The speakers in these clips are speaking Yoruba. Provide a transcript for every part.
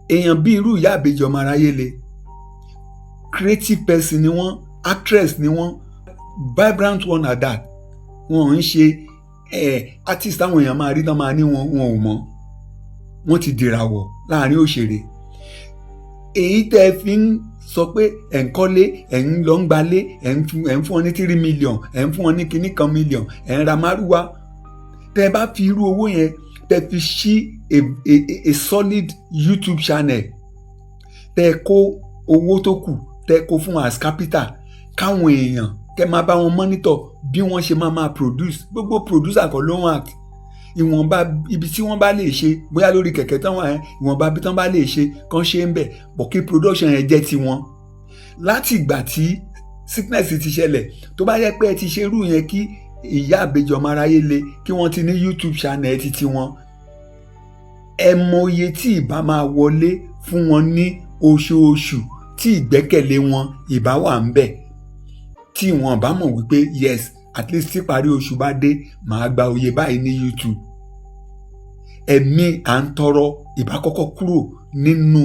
èèyàn bí irú ìyá àbèjì ọmọ aráyé le creative person ni wọ́n, actress ni wọ́n, vibrant one at that. Wọ́n ń ṣe artist táwọn èèyàn máa rí tán máa ní wọn ò mọ̀, wọ́n ti dìràwọ̀ láàrin òṣèré. Èyí tẹ́ ẹ fi ń sọ pé ẹ̀ ń kọ́lé, ẹ̀ ń lọ ń gbalé, ẹ̀ ń fún wọn ní 3 million, ẹ̀ ń fún wọn ní kinní kan million, ẹ̀ ń ra márúwá. Tẹ́ ẹ bá fi irú owó yẹn tẹ́ fi ṣí a solid YouTube channel, tẹ́ ẹ kó owó tó kù tẹ́ ẹ kó fún as capital, káwọn èèyàn kẹ́ máa bá wọn monitor bí wọ́n ṣe máa produce. Gbogbo producer kan ló ń act. Ìwọ̀nba ibi tí wọ́n bá lè ṣe, bóyá lórí kẹ̀kẹ́ tán wà yẹn, ìwọ̀nba bí tán bá lè ṣe kán ṣe ń bẹ̀, bọ̀ kí production yẹn jẹ́ tiwọn. Láti ìgbà tí sickness ti ṣẹlẹ̀, tó bá yẹ pé ẹ ti ṣe irú yẹn kí ìyá àbèjì ọmọ aráyé le, kí wọ́n ti ní YouTube channel ti tiwọn, ẹ mọ iye tí ìbá máa wọlé fún wọn ní oṣooṣù, tí ìgbẹ́kẹ̀lé wọn ìbá wà ń bẹ̀, tí wọn bá mọ̀ wípé yes, at least tí parí oṣù bá dé màá gba oyè báyìí ní YouTube. Ẹ̀mí à ń tọrọ ìbá kọ́kọ́ kúrò nínú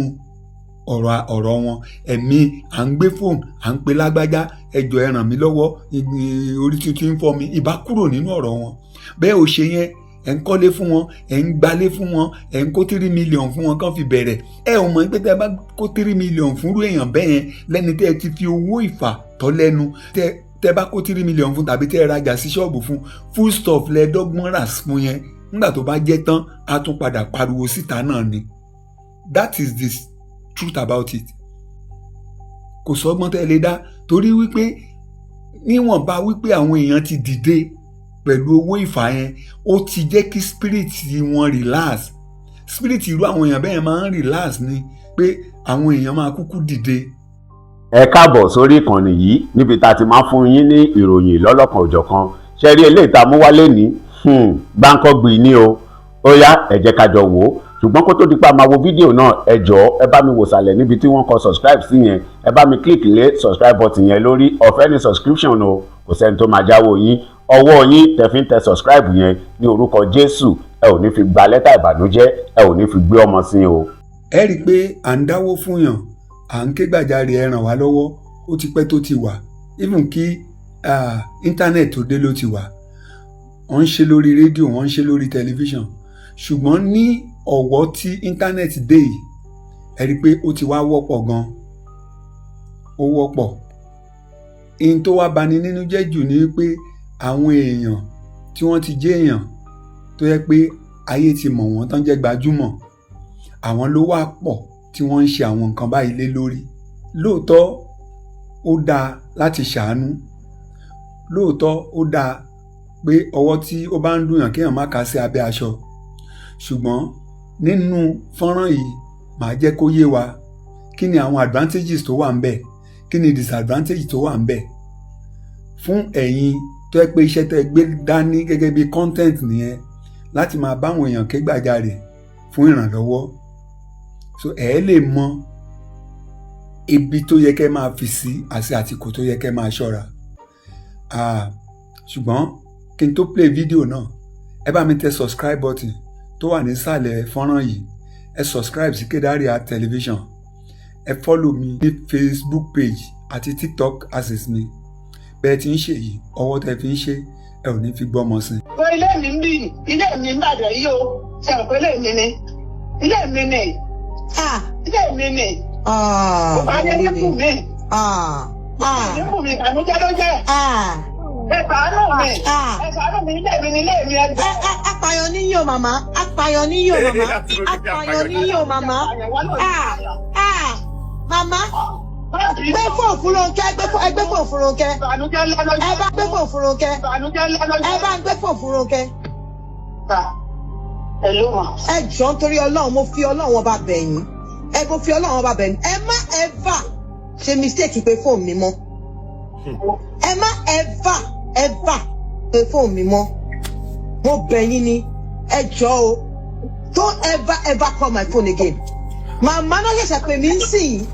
ọ̀rọ̀ wọn. Ẹ̀mí à ń gbé fóònù, à ń pe lágbájá, ẹ jọ̀ọ́ ẹ ràn mí lọ́wọ́, orí tuntun ń fọ́ mi, ìbá kúrò nínú ọ̀rọ̀ wọn. Bẹ́ẹ̀ ò ṣe yẹn, ẹ̀ ń kọ́lé fún wọn, ẹ̀ ń gbalé fún wọn, ẹ̀ ń kó 3 million fún wọn kán fi bẹ̀rẹ̀. Ẹ ò mọ̀ pé tẹ́ bá kó 3 million fúnrú èèyàn bẹ́ẹ̀ yẹn, lẹ́ni tẹ́ ẹ ti fi owó ìfà tọ́ lẹ́nu, tẹ́ bá kó 3 million fún, tàbí tẹ́ ẹ rajà sí ṣọ́ọ̀bù fún, full stop lẹ́ẹ̀dọ́gbọ̀n rà fún yẹn, nígbà tó bá jẹ́ tán á tún padà pariwo síta náà ni. That is the truth about it. Kò sọ́gbọ́n tẹ́ lè dá, torí wípé níwọ̀nba wípé àwọn èèyàn ti dìde pẹ̀lú owó ìfà yẹn, ó ti jẹ́ kí spirit wọn relax. Spirit irú àwọn èèyàn bẹ́ẹ̀ máa ń relax ni pé àwọn èèyàn máa kúkú dìde. Ẹ káàbọ̀ sórí ìkànnì yìí níbi tá a ti máa fún yín ní ìròyìn lọ́lọ́kan òjọ̀kan. Ṣé rí eléyìí tá a mú wálé ní gbáǹkọ́gbì ni o. Ó yá ẹ jẹ́ ká jọ wò ó. Ṣùgbọ́n kó tó di pa máa wo fídíò náà, ẹ jọ̀ọ́ ẹ bá mi wò sàlẹ̀ níbi tí wọ́n kọ subscribe sí yẹn, ẹ bá mi click lé subscribe button yẹn lórí. Ọ̀fẹ́ ni subscription o, kò sẹ́ni tó máa jáwọ́ yín. Ọwọ́ yín tẹ́ fi ń tẹ subscribe yẹn ní orúkọ Jésù, ẹ ò ní fi gba lẹ́tà ìbànújẹ́, ẹ ò ní fi gbé ọmọ sí o. Ẹ rí i pé à ń dáwó fún yàn, à ń ké gbàjarè, ẹ ràn wá lọ́wọ́, ó ti pẹ́ tó ti wà. Even kí internet tó dé ló ti wà. Wọ́n ń ṣe lórí rédíò, wọ́n ń ṣe lórí tẹlifíṣàn. Ṣùgbọ́n ní ọ̀wọ́ tí internet dé yìí, ẹ rí i pé ó ti wá wọ́pọ̀ gan. Ó wọ́pọ̀. Ihun tó wá bani nínú jẹ́ jù ni pé àwọn èèyàn tí wọ́n ti jẹ́ èèyàn tó yẹ pé ayé ti mọ̀ wọ́n tán jẹ́ gbajúmọ̀, àwọn ló wá pọ̀ tí wọ́n ń ṣe àwọn nǹkan báyìí lé lórí. Lóòótọ́ ó dáa láti ṣàánú, lóòótọ́ ó dáa pé ọwọ́ tí ó bá ń dùnyàn kéèyàn má kà sí abẹ́ aṣọ. Ṣùgbọ́n nínú fọ́nrán yìí màá jẹ́ kó yé wa kí ni àwọn advantages tó wà ń bẹ̀, kí ni disadvantages tó wà ń bẹ̀. Fún ẹ̀yin tó yẹ pé iṣẹ́ tẹ́ gbé dání gẹ́gẹ́ bí content nìyẹn, láti máa báwọn èèyàn ké gbàjarè fún ìrànlọ́wọ́. So ẹ lè mọ ibi tó yẹ kẹ́ máa fi sí àti àsìkò tó yẹ kẹ́ máa ṣọ́ra. Ṣùgbọ́n kí n tó play video náà, ẹ bá mi tẹ subscribe button tó wà nísàlẹ̀ fọ́nrán yìí. Ẹ subscribe sí Kedaria Television. Ẹ follow mi ní Facebook page àti TikTok access mi. Bẹ́ẹ̀ tí ń ṣe yìí, ọwọ́ tẹ fi ń ṣe, ẹ ò ní fi gbọ́mọ sí. Ilé mi ń bì, ilé mi ń bàjẹ́ yìí o, ṣe àpò ilé mi ni, ilé mi ni, ilé mi ni, ó bá yẹ nípò mi, nípò mi ìbànújẹ́ ló jẹ́. Ẹ ṣàánú mi, ẹ ṣàánú mi, ilé mi ni, ilé mi ẹgbẹ́. Apàyàn níyàn màmá, apàyàn níyàn màmá, apàyàn níyàn màmá. Màmá, gbé fún Fúnrónkẹ́, gbé fún Fúnrónkẹ́, ẹ bá gbé fún Fúnrónkẹ́, ẹ bá gbé fún Fúnrónkẹ́. Ẹ jọ̀ọ́ nítorí Ọlọ́run, mo fi Ọlọ́run ọba bẹ̀ yín, mo fi Ọlọ́run ọba bẹ̀ yín, ẹ má ever ṣe mistake pé fóònù mi mọ́, ẹ má ever pé fóònù mi mọ́, mo bẹ̀ yín ni, ẹ jọ̀ọ́ o, don't ever call my phone again. Màmá náà ṣẹ̀ṣẹ̀ pè mí sí i.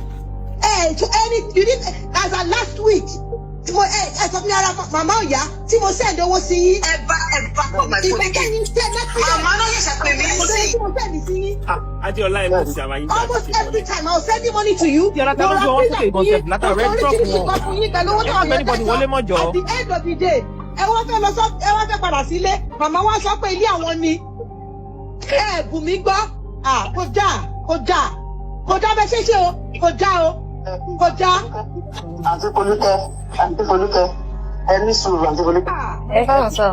You did as of last week. tí mo ẹ sọ fún mi ara màmá ọ̀yá tí mo send owó sí yín. ẹ bá kọ́ my phone again. màmá náà yẹ ṣe pé mi sí. mo send sí yín. Adéọlá ẹ mọ̀ sí àwọn yín. almost every time I was sending money to you. Yàrá tá a lọ wọ́n fún concept látà red drop wọn. Anybody wọlé mọ́jọ. At the end of the day ẹ wá fẹ́ padà sílé màmá wa sọ pé ilé àwọn ni. ẹ bù mí gbọ́ kò dáa bẹ ṣe o kò dáa. àǹtí Folúkẹ́ ẹ ní sùúrù àǹtí Folúkẹ́. ẹ káwọn sọ.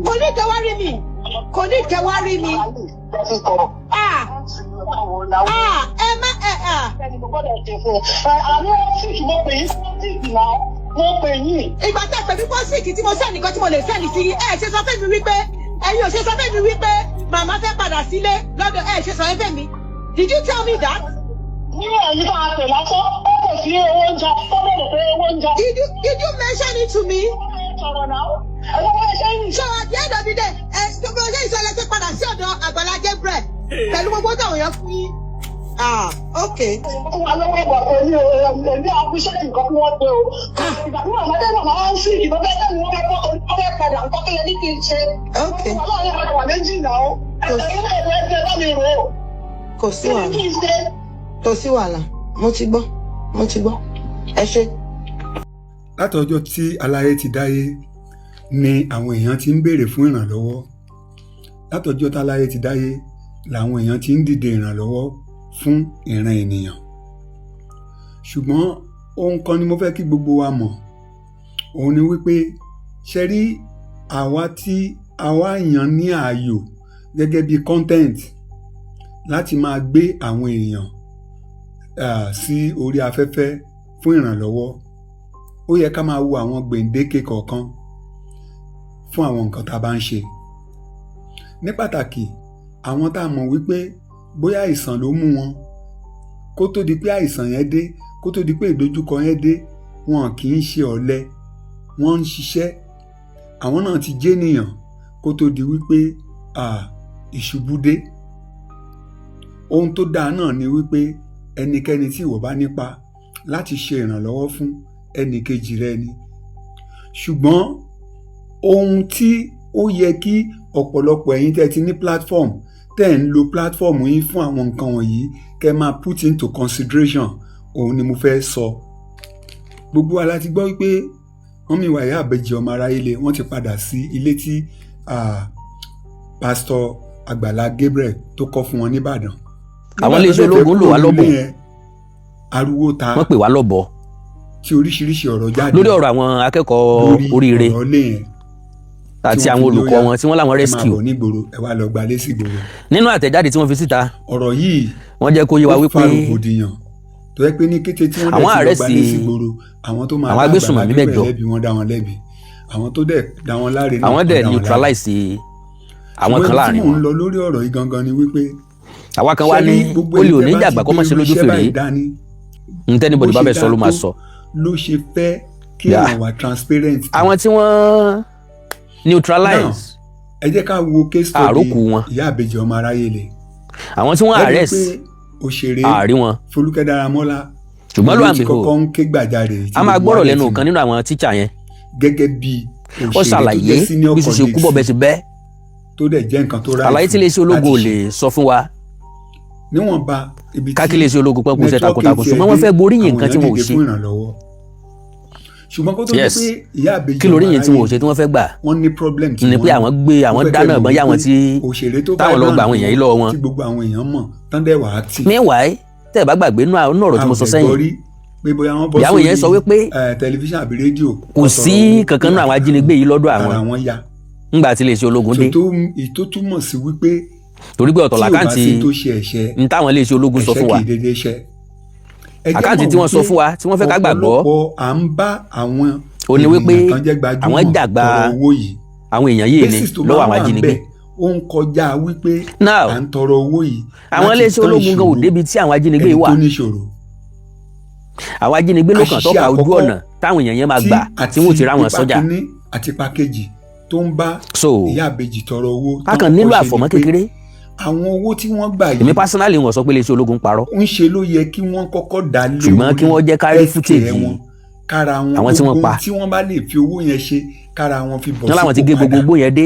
kò ní kẹwàá rí mi. ẹ má wọ́n pè yín. ìgbà tẹ́ pẹ̀lú pọ́sìkì tí mo sẹ́ nìkan tí mo lè sẹ́ni sí ẹ ṣe sọ fẹ́ mi wípé ẹ̀yin ò ṣe sọ fẹ́ mi wípé màmá fẹ́ padà sílé lọ́dọ̀ ẹ ṣe sọ fẹ́ mi. Did you tell me that? ní ẹ̀yìn bá a pè lásán ó kò sí owó oúnjẹ ó bẹ̀rẹ̀ pé owó oúnjẹ. Did you mention it to me? sọ̀rọ̀ náà ẹ̀rọ bá ṣe ń. So at the end of the day gbogbo ọjọ́ ìṣẹ̀lẹ̀ ti padà sí ọ̀dọ̀ Àgbàlá Gabriel pẹ̀lú gbogbo táwọn èèyàn fún yín. Okay. Àwọn ọmọ èmi ò èmi àfiṣẹ́ nǹkan tí wọ́n dé o. Ìgbà tí màmá dé màmá wá ń sí ìdìbò bẹ́ẹ̀ tẹ́lẹ̀ wọ́n fẹ́ kọ́ padà nǹkan tó yẹ ní kí n ṣe. Okay. Ọlọ́run yẹn wà méjì náà. Ẹ̀yin náà ẹ̀rọ bá mi rò ó. Kò sí wàhálà. Mo ti gbọ́. Ẹ ṣé. Látọjọ́ tí aláyé ti dáyé ni àwọn èèyàn ti ń béèrè fún ìrànlọ́wọ́. Látọjọ́ tí aláyé ti dáyé làwọn èèyàn ti ń dìde ìrànlọ́wọ́ fún ìran ènìyàn. Ṣùgbọ́n ohun kan ni mo fẹ́ kí gbogbo wa mọ̀, òun ni wípé ṣe rí àwa tí àwa yàn ní ààyò gẹ́gẹ́ bí content láti máa gbé àwọn èèyàn sí orí afẹ́fẹ́ fún ìrànlọ́wọ́. Ó yẹ ká máa wo àwọn gbèǹdéke kọ̀ọ̀kan fún àwọn nǹkan tá a bá ń ṣe. Ní pàtàkì àwọn tá a mọ̀ wípé bóyá àìsàn ló mú wọn kó tó di pé àìsàn yẹn dé, kó tó di pé ìdojúkọ yẹn dé, wọn kì í ṣe ọ̀lẹ, wọ́n ń ṣiṣẹ́. Àwọn náà ti jẹ́nìyàn kó tó di wípé ìṣubú dé. Ohun tó dáa náà ni wípé ẹnikẹ́ni tí ìwọ bá nípa láti ṣe ìrànlọ́wọ́ fún ẹnì kejì rẹ ni. Ṣùgbọ́n ohun tí ó yẹ kí ọ̀pọ̀lọpọ̀ ẹ̀yin tẹ́ ti ní platform tẹ́ ń lo platform yín fún àwọn nǹkan wọ̀nyí kẹ́ máa put into consideration, òun ni mo fẹ́ sọ. Gbogbo wa láti gbọ́ wípé wọ́n mi wà Ìyá Ìbejì ọmọ Aráyélé wọ́n ti padà sí ilé tí Pastor Àgbàlá Gabriel tó kọ́ fún wọn nìbàdàn. Àwọn iléeṣẹ́ ológun lò wá lọ́bọ̀. Ariwo ta. Wọ́n pè wá lọ́bọ̀. Tí oríṣiríṣi ọ̀rọ̀ jáde. Lórí ọ̀rọ̀ àwọn akẹ́kọ̀ọ́ oríire àti àwọn olùkọ́ wọn tí wọ́n láwọn rescue. ẹ máa bọ̀ nígboro ẹ wá lọ gbalé sí gboro. Nínú àtẹ̀jáde tí wọ́n fi síta. ọ̀rọ̀ yìí wọ́n jẹ́ kó yé wa wípé ó fa rògbòdìyàn tó yẹ pé ní kété tí wọ́n dẹ̀ ti lọ gbalé sí gboro àwọn tó máa dá Àgbàlá Gabriel lẹ́bi wọ́n dá wọn lẹ́bi, àwọn tó dẹ̀ dá wọn láre náà àwọn dẹ̀ neutralize àwọn kan láàrin wọn. ṣùgbọ́n tí mò ń lọ lórí ọ̀rọ̀ yìí gangan ni wípé àwa kan wá ní olè òní ìjàgbá kọ́ mọ́ ṣe lójú fèrè ntẹ́ni bọ̀dì bá bẹ̀ sọ ló máa sọ. ló ṣe fẹ́ kí àwọn wà transparent. àwọn tí wọ́n neutralize. ẹ jẹ́ ká wo case study àròkù wọn. Ìyá Ìbejì ọmọ Aráyélé. àwọn tí wọ́n arrest òṣèré àárí wọn. Folúkẹ́ Dáramọ́lá. ṣùgbọ́n ló àmì hò kọ́kọ́ ń ké gbàjarè. a máa gbọ́rọ̀ lẹ́nu kan nínú àwọn tíṣà yẹn. gẹ́gẹ́ bí òṣèré tó jẹ́ senior colleague. bí ṣe kú bọ̀ bẹ́ẹ̀ ti bẹ́. tó dẹ̀ jẹ́ nǹkan tó ráyè. àlàyé tí iléeṣẹ́ ológun ò lè sọ fún wa. níwọ̀nba ibi tí kákìlẹ̀ iṣẹ́ ológun pẹ́ kó ṣe takuntakun ṣùgbọ́n wọ́n fẹ́ gboríyìn nǹkan tí wọ́n ò ṣe. ṣùgbọ́n kó tó di pé Ìyá Ìbejì kí lóríyìn tí wọ́n ò ṣe tí wọ́n fẹ́ gbà. wọ́n ní problem tí wọ́n ní pé àwọn gbé àwọn dáná ìbọn yá wọn tí táwọn lọ gba àwọn èèyàn yìí lọ́wọ́ wọn. tí gbogbo àwọn èèyàn mọ̀ tán dẹ̀ wà á tì. meanwhile tẹ́ ẹ bá gbàgbé nínú ọ̀rọ̀ tí mo sọ sẹ́yìn pé bóyá wọ́n bọ́ sórí tẹlifíṣàn àbí rédíò. kò sí kankan náà àwọn ajínigbé yìí lọ́dọ̀ àwọn ńgbà tí iléeṣẹ́ ológun dé. tó túmọ̀ sí wípé torí pé ọ̀tọ̀ làkáǹtì ní táwọn iléeṣẹ́ ológun sọ fún wa àkáǹtì tí wọ́n sọ fún wa tí wọ́n fẹ́ ká gbàgbọ́ à ń bá àwọn ó ní wípé àwọn jàgbá àwọn èèyàn yìí ni lọ́wọ́ àwọn ajínigbé. ó ń kọjá wípé à ń tọrọ owó yìí. àwọn iléeṣẹ́ ológun gan ò débi tí àwọn ajínigbé wà. àwọn ajínigbé ló kàn tọ́ka ojú ọ̀nà táwọn èèyàn yẹn máa gbà tí wọ́n ti rá wọn sọ́jà. àti pàkejì tó ń bá Ìyá Ìbejì tọrọ owó. a kàn nílò àfọ̀mọ́ kékeré. àwọn owó tí wọ́n gbà yìí. èmi pásánálì wọn sọ pé iléeṣẹ́ ológun parọ́. ń ṣe ló yẹ kí wọ́n kọ́kọ́ dá lé ṣùgbọ́n kí wọ́n jẹ́ kárí fútèjì kára wọn àwọn tí wọ́n pa tí wọ́n bá lè fi owó yẹn ṣe kára wọn fi bọ̀ wọ́n láwọn ti gé gbogbo owó yẹn dé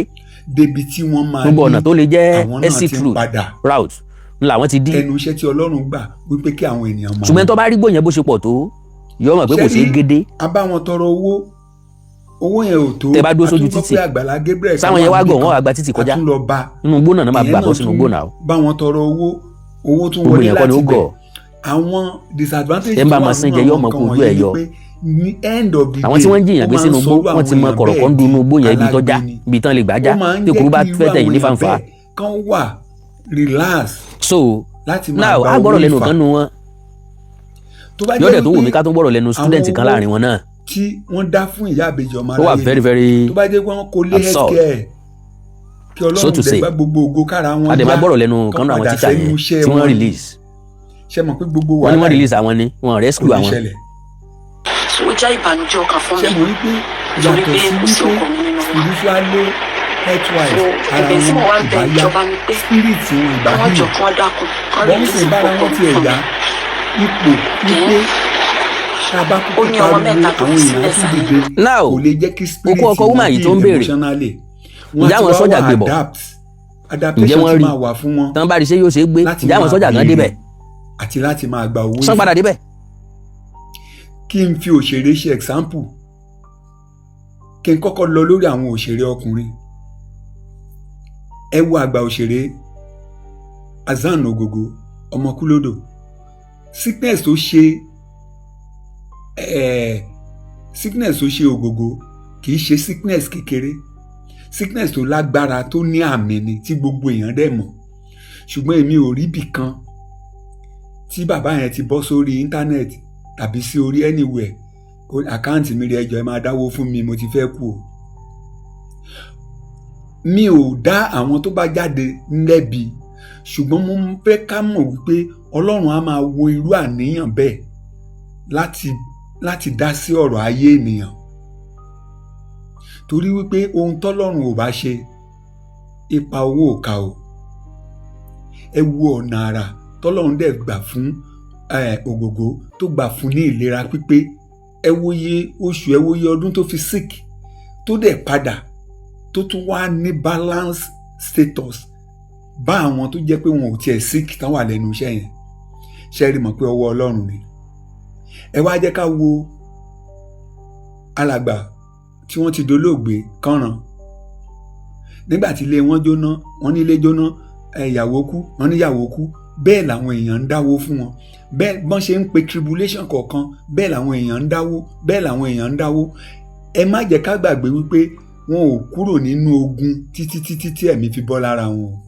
débi tí wọ́n máa gbogbo ọ̀nà tó lè jẹ́ àwọn náà exit ti ń route padà route ńlá àwọn ti dí ẹnu iṣẹ́ tí Ọlọ́run gbà wípé kí àwọn ènìyàn máa ṣùgbọ́n tó bá rí gbòyẹn bó ṣe pọ̀ tó yọ mọ̀ pé kò sí gédé a bá wọn tọrọ owó yẹn ò tó tẹ bá dúró sójú títì sáwọn yẹn wá gọ̀ wọ́n àgbà títì kọjá nínú gbóná náà máa gbà bọ́ sínú gbóná o bá wọn tọrọ owó tún gbogbo wọlé yẹn kọ́ ni láti ó bẹ̀ gọ̀ àwọn disadvantage ẹ bá máa sin jẹ yọ ọmọ kó ojú ẹ yọ ní end of the day àwọn tí wọ́n ń jiyàn gbé sínú gbó wọ́n ti mọ kọ̀rọ̀kọ́ ń dunú gbó yẹn ibi tọ́já ibi tán lè gbà já tí kúrú bá fẹ́ tẹ̀yìn ní fanfa. kan wà relax so láti máa now gba a gbọ́dọ̀ owó lẹ́nu ìfà kan nu wọn yọ̀dẹ̀ tó wù mí ká tó gbọ́dọ̀ lẹ́nu student kan láàrin wọn náà tí wọ́n dá fún ìyá àbèjì ọmọ ó wà very very tó bá jẹ́ pé wọ́n kò lé absurd. healthcare kí So to Ọlọ́run say. dẹ̀ bá gbogbo ògo kára wọn a dẹ̀ máa gbọ́dọ̀ lẹ́nu kan náà àwọn padà tíṣà sẹ́nu yẹn iṣẹ́ tí wọ́n wọn. release ṣe mọ̀ pé gbogbo wọ́n ní wọ́n wàhálà release àwọn ni wọ́n rescue kò ní àwọn ṣẹlẹ̀ ó jẹ́ ìbànújẹ́ ọkàn fún ṣe mi mọ̀ wípé torí yàtọ̀ pé sí kò sí wípé ọkọ mi nínú wọn. spiritually health-wise So, ara ẹ̀bẹ̀ tí mo wá wọn ń bẹ ìbá yá ìjọba ni pé spirit wọn ìbá káwọn jọ hìnà kí wọ́n dákun kán wọ́n lè sì sí bára ọkọ wọn mi tiẹ̀ fún yá mi. ipò wípé tábà kúkú Ó ní ọmọ pariwo mẹ́ta tó àwọn fi èèyàn sílẹ̀ tún sáyé. dìde Now, kò lè jẹ́ kí spirit okó ọkọ woman yìí tó ń béèrè, emotionally ǹjẹ́ àwọn sọ́jà gbé bọ̀? Ǹjẹ́ adaptation wọ́n ti rí? máa wà fún wọn tán bá rí ṣé yóò ṣe é gbé láti ìjà àwọn máa sọ́jà gan béèrè débẹ̀ àti láti máa gba owó sán ìfà. padà débẹ̀ Kí n fi òṣèré ṣe example kí n kọ́kọ́ lọ lórí àwọn òṣèré ọkùnrin ẹ wo àgbà òṣèré Hasan Ogogo Ọmọkúlódò sickness tó ṣe Ogogo kì í ṣe sickness kékeré sickness tó lágbára tó ní àmì ni tí gbogbo èèyàn dẹ̀ mọ̀ ṣùgbọ́n èmi ò rí ibì kan tí bàbá yẹn ti bọ́ sórí íńtánẹ́ẹ̀tì tàbí sí orí anywhere àkáǹtì mi rí ẹjọ́ ẹ máa dáwó fún mi mo ti fẹ́ kú o. Mi ò dá àwọn tó bá jáde lẹ́bi ṣùgbọ́n mo fẹ́ ká mọ̀ wípé Ọlọ́run á máa wo irú àníyàn bẹ́ẹ̀ láti dá sí ọ̀rọ̀ ayé ènìyàn torí wípé ohun tọ́lọ́run ò bá ṣe ipa owó ò ká o. Ẹ wo ọ̀nà àrà tọ́lọ́run dẹ̀ gbà fún Ògògó tó gbà fún ní ìlera pípé ẹ wòye oṣù ẹ wòye ọdún tó fi sick tó dẹ̀ padà tó tún wá ní balance status bá àwọn tó jẹ́ pé wọn ò tiẹ̀ sick tán wà lẹ́nu iṣẹ́ yẹn ṣe rí mọ̀ pé ọwọ́ Ọlọ́run ni. Ẹ wá jẹ́ ká wo alàgbà tí wọ́n ti dolóògbé Kànràn nígbà tí ilé wọn jóná wọ́n ní ilé jóná ìyàwó kú wọ́n ní ìyàwó kú bẹ́ẹ̀ làwọn èèyàn ń dáwó fún wọn bẹ́ẹ̀ bọ́n ṣe ń pe tribulation kọ̀ọ̀kan bẹ́ẹ̀ làwọn èèyàn ń dáwó bẹ́ẹ̀ làwọn èèyàn ń dáwó. Ẹ má jẹ́ ká gbàgbé wípé wọn ò kúrò nínú ogun títí tí ẹ̀mí fi bọ́ lára wọn o.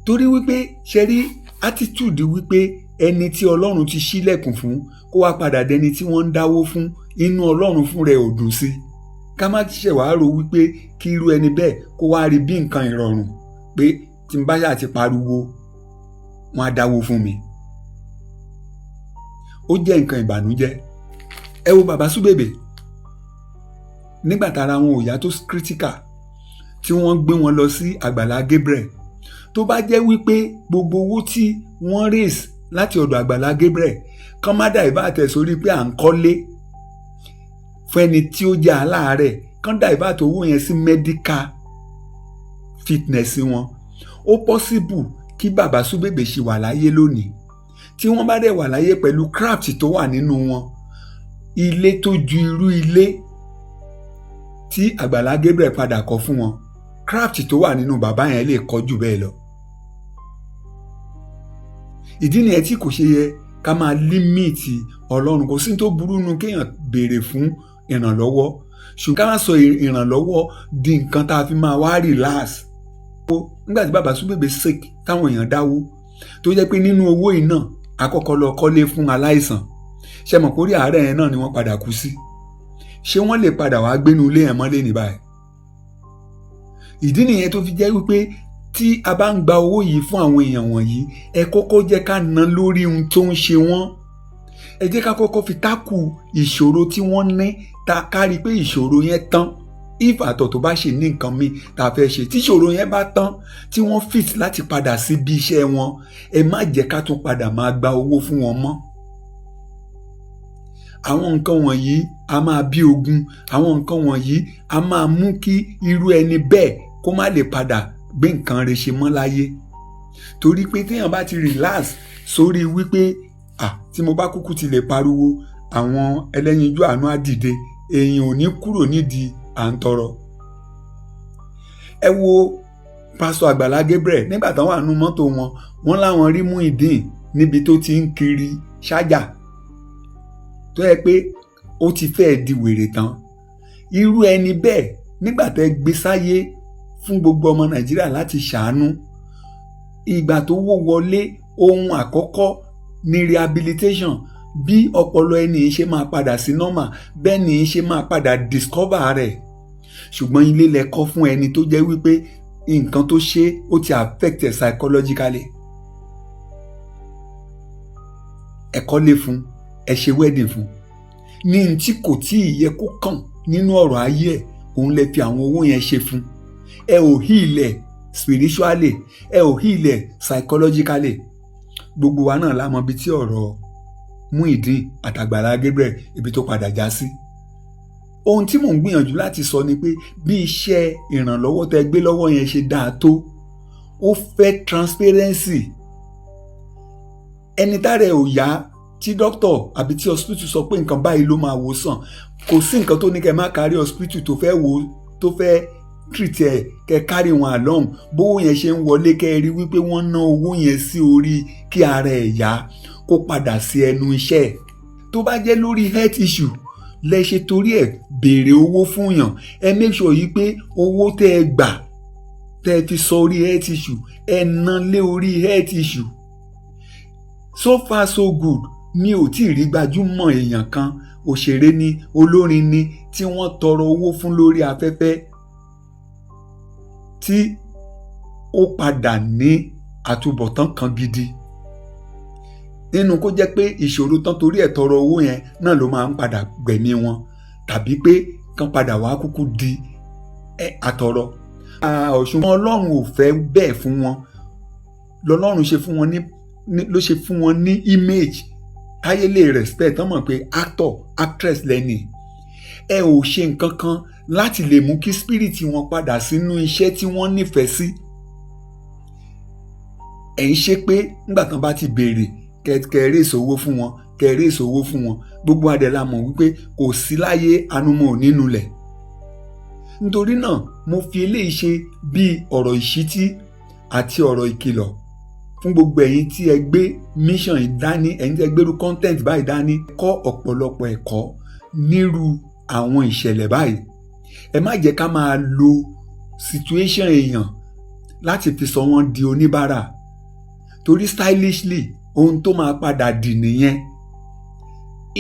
Torí wípé ṣe rí attitude wípé ẹni tí Ọlọ́run ti ṣílẹ̀kùn fún kó wá padà dẹni tí wọ́n ń dáwó fún inú Ọlọ́run fún rẹ̀ ò dùn sí ká má ṣe wàá rò wípé kí irú ẹni bẹ́ẹ̀ kó wá rí bí nǹkan ìrọ̀rùn pé tí n bá yà ti pariwo wọn á dáwó fún mi. Ó jẹ́ nǹkan ìbànújẹ́. Ẹ wo bàbá Súbèbè nígbà tára wọn ò yá tó critical tí wọ́n gbé wọn lọ sí Àgbàlá Gabriel tó bá jẹ́ wípé gbogbo owó tí wọ́n raise láti ọ̀dọ̀ Àgbàlá Gabriel kán má dà ìbá tẹ̀ sórí pé à ń kọ́lé fẹ́ni tí ó jẹ́ aláàárẹ̀ kán dà ìbá tó owó yẹn sí medical fitness wọn ó possible kí bàbá Súbèbè ṣì wà láyé lónìí tí wọ́n bá dẹ̀ wà láyé pẹ̀lú craft tó wà nínú wọn ilé tó ju irú ilé tí Àgbàlá Gabriel padà kọ́ fún wọn craft tó wà nínú bàbá yẹn lè kọ́ jù bẹ́ẹ̀ lọ. Ìdí nìyẹn tí kò ṣe yẹ ká máa límìtì Ọlọ́run kò sí tó burú nu kéèyàn béèrè fún ìrànlọ́wọ́ ṣùgbọ́n ká má sọ ìrànlọ́wọ́ di nǹkan tá a fi máa wá relax. Nígbà tí bàbá Súbèbè sick táwọn èèyàn dáwó tó jẹ́ pé nínú owó yìí náà àkọ́kọ́ lọ kọ́lé fún aláìsàn ṣe mọ̀ kórìí àárẹ̀ yẹn náà ni wọ́n padà kú sí ṣé wọ́n lè padà wá gbénu ilé yẹn mọ́lé ní báyìí. Ìdí nìyẹn tó fi jẹ́ wípé tí a bá ń gba owó yìí fún àwọn èèyàn wọ̀nyí ẹ kọ́kọ́ jẹ́ ká ná lórí ohun tó ń ṣe wọ́n ẹ jẹ́ ká kọ́kọ́ fi tákù ìṣòro tí wọ́n ní ta kárí pé ìṣòro yẹn tán if àtọ̀ tó bá ṣe ní nǹkan míì tá a fẹ́ ṣe tí ìṣòro yẹn bá tán tí wọ́n fit láti padà síbi iṣẹ́ wọn ẹ má jẹ́ ká tún padà máa gba owó fún wọn mọ́. àwọn nǹkan wọ̀nyí a máa bí ogun, àwọn nǹkan wọ̀nyí a máa mú kí irú ẹni bẹ́ẹ̀ kó má lè padà gbé nǹkan rẹ̀ ṣe mọ́ láyé. Torí pé téèyàn bá ti relax sórí wípé tí mo bá kúkú ti lè pariwo àwọn ẹlẹ́yinjú àánú á dìde, èèyàn ò ní kúrò nídìí à ń tọrọ. Ẹ wo pásítọ̀ Àgbàlá Gabriel nígbà táwọn wà nínú mọ́tò wọn láwọn rí Muyideen níbi tó ti ń kiri ṣájà tó yẹ pé ó ti fẹ́ẹ̀ di wèrè tán. Irú ẹni bẹ́ẹ̀ nígbà tẹ́ gbé sáyé fún gbogbo ọmọ Nàìjíríà láti ṣàánú, ìgbà tó wó wọlé ohun àkọ́kọ́ ní rehabilitation, bí ọpọlọ ẹni ṣe máa padà sí normal, bẹ́ẹ̀ ni ṣe máa padà discover rẹ̀. Ṣùgbọ́n ilé lẹ kọ́ fún ẹni tó jẹ́ wípé nǹkan tó ṣe ó ti affect ẹ̀ psychologically. Ẹ kọ́lé fún, ẹ ṣe wedding fún, ní tí kò tí ì yẹ kó kàn nínú ọ̀rọ̀ ayé ẹ̀ òun lẹ fi àwọn owó yẹn ṣe fún. Ẹ ò heal ẹ̀ spiritually, ẹ ò heal ẹ̀ psychologically. Gbogbo wa náà la mọ̀ bí tí ọ̀rọ̀ Muyideen àtàgbàlá Gabriel ibi tó padà já sí. Ohun tí mò ń gbìyànjú láti sọ ni pé bí iṣẹ́ ìrànlọ́wọ́ tẹ́ gbé lọ́wọ́ yẹn ṣe dáa tó, ó fẹ́ transparency. Ẹni tára ẹ̀ ò yá tí dókítà àbí tí hospital sọ pé nǹkan báyìí ló máa wò sàn, kò sí nǹkan tó ní kẹ́ má kárí hospital tó fẹ́ wò tó fẹ́ treat ẹ̀ kẹ́ carry wọn along. Bówó yẹn ṣe ń wọlé kẹ́ rí wípé wọ́n ná owó yẹn sí orí kí ara ẹ̀ yá kó padà sí ẹnu iṣẹ́. Tó bá jẹ́ lórí health issue lẹ ṣe torí ẹ̀ béèrè owó fún yàn, ẹ make sure yìí pé owó tẹ́ ẹ gbà tẹ́ ẹ fi sọ orí health issue ẹ ná lé orí health issue. So far so good, mi ò tí ì rí gbajúmọ̀ èèyàn kan, òṣèré ni, olórin ni, tí wọ́n tọrọ owó fún lórí afẹ́fẹ́ tí ó padà ní àtúbọ̀tán kan gidi. Nínú kó jẹ́ pé ìṣòro tán torí ẹ̀ tọrọ owó yẹn náà ló máa ń padà gbẹ̀mí wọn, tàbí pé kán padà wá kúkú di àtọrọ. Ọ̀ṣun Ọlọ́run ò fẹ́ bẹ́ẹ̀ fún wọn, lọ́lọ́run ṣe fún wọn ló ṣe fún wọn ní image táyé lè respect, tán mọ̀ pé actor actress lẹ́ni. Ẹ ò ṣe nǹkan kan láti lè mú kí spirit wọn padà sínú iṣẹ́ tí wọ́n nífẹ̀ẹ́ sí. Ẹ ń ṣe pé nígbà tán bá ti béèrè kẹrẹ́ ìṣòwò fún wọn, kẹrẹ́ ìṣòwò fún wọn. Gbogbo adẹ̀la mọ̀ wípé kò sí láyé anumọ̀ nínú lẹ̀. Nítorí náà mo fi eléyìí ṣe bí ọ̀rọ̀ ìṣítí àti ọ̀rọ̀ ìkìlọ̀ fún gbogbo ẹ̀yin tí ẹ gbé mission ìdání, ẹ̀yin tí ẹ gbérú content báyìí dání, kọ́ ọ̀pọ̀lọpọ̀ ẹ̀kọ́ nírú àwọn ìṣẹ̀lẹ̀ báyìí. Ẹ má jẹ́ ká máa lo situation èèyàn láti fi sọ wọ́n di oníbàárà, torí stylishly ohun tó máa padà dì nìyẹn.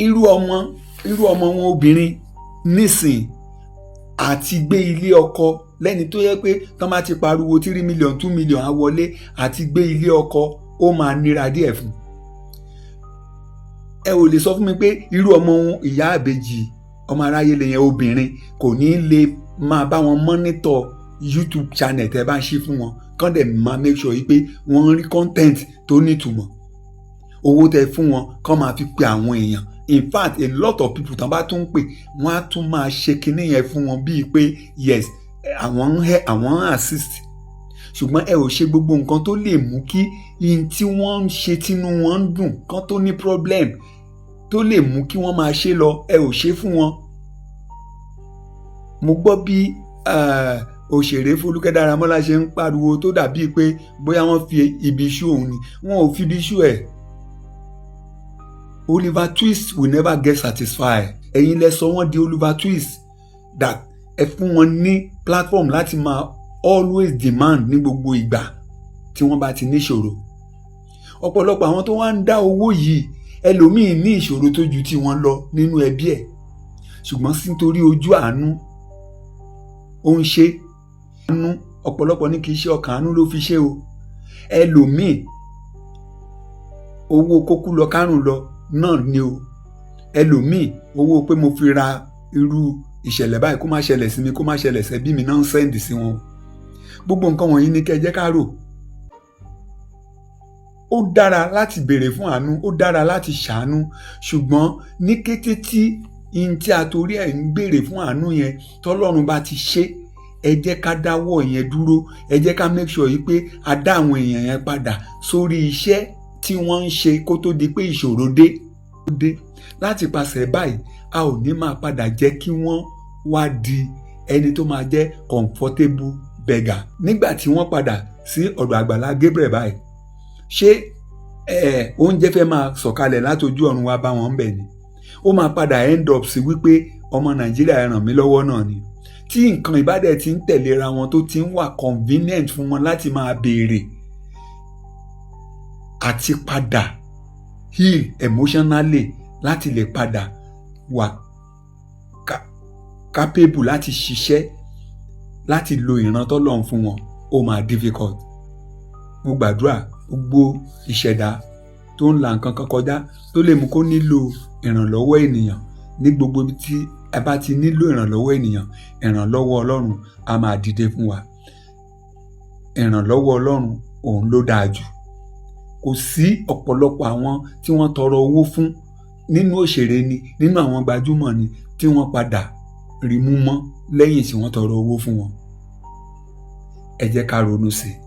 Irú ọmọ wọn obìnrin nísìn àti gbé ilé ọkọ lẹ́ni tó yẹ pé tán bá ti pariwo 3 million 2 million á wọlé, àti gbé ilé ọkọ ó máa nira díẹ̀ fún. Ẹ ò lè sọ fún mi pé irú ọmọ ìyá àbèjì ọmọ aráyé lè yẹn obìnrin kò ní lè máa bá wọn monitor YouTube channel tẹ́ bá ń ṣí fún wọn, kán dẹ̀ máa make sure yìí pé wọ́n rí content tó nítumọ̀. Owó tẹ́ fún wọn kán máa fi pe àwọn èèyàn. In fact, a lot of people tán bá tún pè wọ́n á tún máa ṣe kinní yẹn fún wọn bíi pé yes àwọn assist. Ṣùgbọ́n ẹ ò ṣe gbogbo nǹkan tó lè mú kí in tí wọ́n ń ṣe tínú wọn ń dùn kán tó ní problem tó lè mú kí wọ́n máa ṣe lọ, ẹ ò ṣe fún wọn. Mo gbọ́ bí òṣèré Fọlúkẹ́ Dáramọ́lá ṣe ń pariwo tó dàbíi pé bóyá wọ́n fi ibi iṣu òun ni. Wọn ò fi ibi iṣu ẹ̀. Oliver Twist will never get satisfied. Ẹ̀yin lẹ sọ wọ́n di Oliver Twist, that ẹ fún wọn ní platform láti máa always demand ní gbogbo ìgbà tí wọ́n bá ti níṣòro. Ọ̀pọ̀lọpọ̀ àwọn tó wá ń dá owó yìí, ẹlòmíì ní ìṣòro tó ju tí wọ́n lọ nínú ẹbí ẹ̀, ṣùgbọ́n sí nítorí ojú àánú ó ń ṣe àánú. Ọ̀pọ̀lọpọ̀ ní kì í ṣe ọkàn àánú ló fi ṣe o. Ẹlòmíì owó kókú lọ kárùn lọ náà ni o. Ẹlòmíì owó pé mo fi ra irú ìṣẹ̀lẹ̀ báyìí kó má ṣẹlẹ̀ sí mi, kó má ṣẹlẹ̀ sẹ́bí mi náà ń sẹ́ǹdì sí wọn. Gbogbo nǹkan wọ̀nyí ni kẹ́ jẹ́ ká rò. ó dára láti béèrè fún àánú, ó dára láti ṣàánú, ṣùgbọ́n ní kété tí ihun tí a torí ẹ̀ ń béèrè fún àánú yẹn tọ́lọ́run bá ti ṣe, ẹ jẹ́ ká dáwọ́ yẹn dúró, ẹ jẹ́ ká make sure yìí pé a dá àwọn èèyàn yẹn padà sórí iṣẹ́ tí wọ́n ń ṣe kó tó di pé ìṣòro dé. Láti pàṣẹ báyìí a ò ní máa padà jẹ́ kí wọ́n wá di ẹni tó máa jẹ́ comfortable beggar. Nígbà tí wọ́n padà sí ọ̀dọ̀ Àgbàlá Gabriel báyìí, ṣé oúnjẹ fẹ́ máa sọ̀kalẹ̀ látojú ọ̀run wá bá wọn bẹ̀ ni? Ó máa padà end up sí wípé ọmọ Nàìjíríà ẹ ràn mí lọ́wọ́ náà ni. Tí nǹkan ìbádẹ́ ti ń tẹ̀léra wọn tó ti ń wà convenient fún wọn láti máa béèrè àti padà heal emotionally láti lè padà wà capable láti ṣiṣẹ́ láti lo ìran tọ́lọ́run fún wọn, ó máa difficult. Mo gbàdúrà gbogbo ìṣẹ̀dá tó ń la nǹkan kan kọjá tó lè mú kó nílò ìrànlọ́wọ́ ènìyàn, ní gbogbo ibi tí ẹ bá ti nílò ìrànlọ́wọ́ ènìyàn, ìrànlọ́wọ́ Ọlọ́run á máa dìde fún wa. Ìrànlọ́wọ́ Ọlọ́run òun ló dáa jù. Kò sí ọ̀pọ̀lọpọ̀ àwọn tí wọ́n tọrọ owó fún nínú òṣèré ni, nínú àwọn gbajúmọ̀ ni, tí wọ́n padà rí mú mọ́ lẹ́yìn tí wọ́n tọrọ owó fún wọn. Ẹ jẹ́ ká ronú sí i.